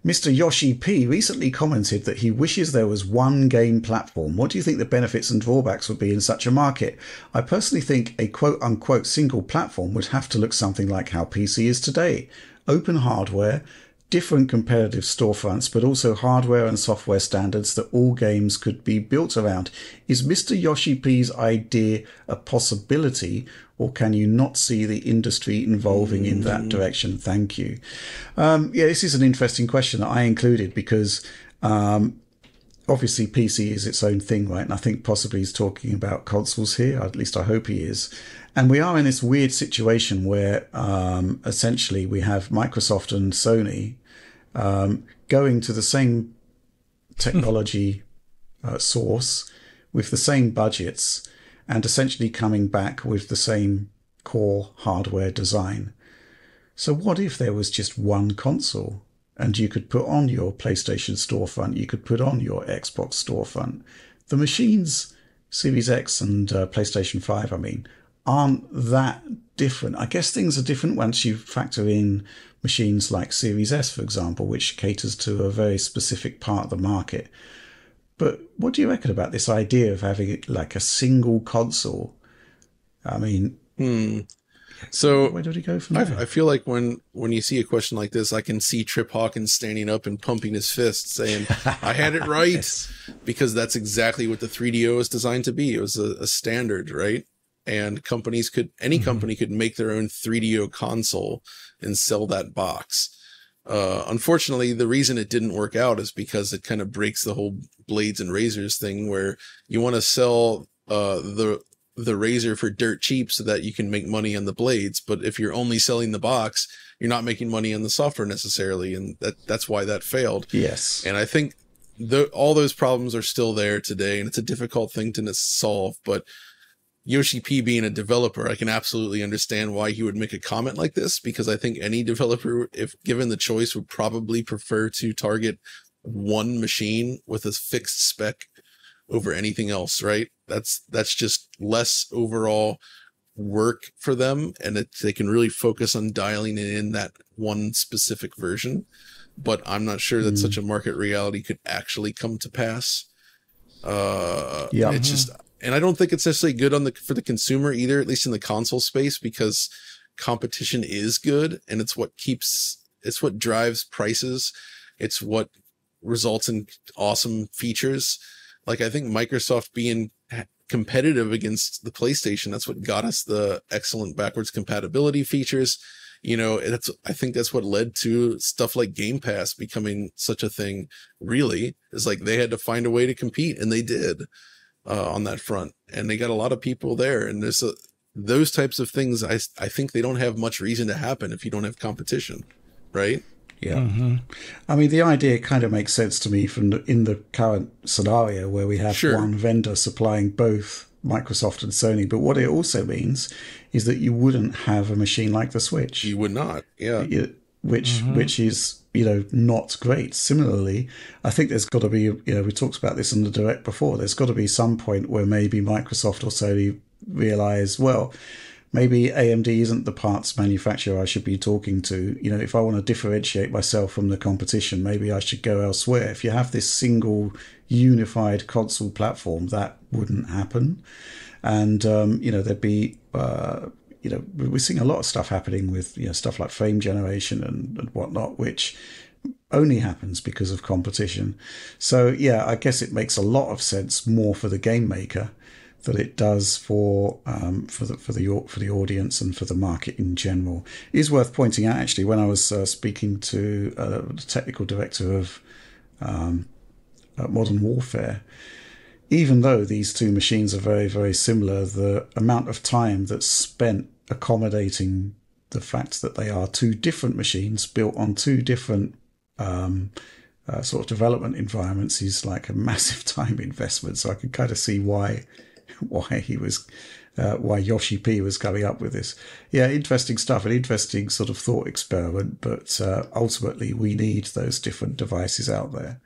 Mr. Yoshi P recently commented that he wishes there was one game platform. What do you think the benefits and drawbacks would be in such a market? I personally think a quote-unquote single platform would have to look something like how PC is today. Open hardware, different competitive storefronts, but also hardware and software standards that all games could be built around. Is Mr. Yoshi P's idea a possibility, or can you not see the industry evolving in that direction? Thank you. This is an interesting question that I included because obviously PC is its own thing, right? And I think possibly he's talking about consoles here, at least I hope he is. And we are in this weird situation where essentially we have Microsoft and Sony going to the same technology source with the same budgets and essentially coming back with the same core hardware design. So what if there was just one console and you could put on your PlayStation storefront, you could put on your Xbox storefront? The machines, Series X and PlayStation 5, I mean, aren't that different. I guess things are different once you factor in machines like Series S, for example, which caters to a very specific part of the market. But what do you reckon about this idea of having it like a single console? I mean, so where did he go from there? I feel like when you see a question like this, I can see Trip Hawkins standing up and pumping his fist saying, I had it right, yes. Because that's exactly what the 3DO is designed to be. It was a standard, right? And any company could make their own 3DO console and sell that box. Unfortunately, the reason it didn't work out is because it kind of breaks the whole blades and razors thing, where you want to sell the razor for dirt cheap so that you can make money on the blades. But if you're only selling the box, you're not making money on the software necessarily. And that's why that failed. Yes. And I think all those problems are still there today, and it's a difficult thing to solve. But Yoshi P being a developer, I can absolutely understand why he would make a comment like this, because I think any developer, if given the choice, would probably prefer to target one machine with a fixed spec over anything else, right? That's just less overall work for them, and they can really focus on dialing in that one specific version. But I'm not sure that such a market reality could actually come to pass. It's just... And I don't think it's necessarily good for the consumer either, at least in the console space, because competition is good, and it's what drives prices. It's what results in awesome features. Like, I think Microsoft being competitive against the PlayStation, that's what got us the excellent backwards compatibility features. You know, I think that's what led to stuff like Game Pass becoming such a thing, really, is like they had to find a way to compete, and they did. On that front, and they got a lot of people there, and there's those types of things. I think they don't have much reason to happen if you don't have competition, right? Yeah. I mean, the idea kind of makes sense to me in the current scenario where we have one vendor supplying both Microsoft and Sony. But what it also means is that you wouldn't have a machine like the Switch. You would not, yeah. Which is, not great. Similarly, I think there's got to be, we talked about this in the Direct before, there's got to be some point where maybe Microsoft or Sony realize, well, maybe AMD isn't the parts manufacturer I should be talking to. If I want to differentiate myself from the competition, maybe I should go elsewhere. If you have this single unified console platform, that wouldn't happen. And, there'd be... we're seeing a lot of stuff happening with stuff like frame generation and whatnot, which only happens because of competition. So I guess it makes a lot of sense more for the game maker than it does for the audience and for the market in general. It is worth pointing out, actually, when I was speaking to the technical director of Modern Warfare, even though these two machines are very, very similar, the amount of time that's spent accommodating the fact that they are two different machines built on two different sort of development environments is like a massive time investment. So I can kind of see why Yoshi P was coming up with this. Yeah, interesting stuff, an interesting sort of thought experiment, but ultimately we need those different devices out there.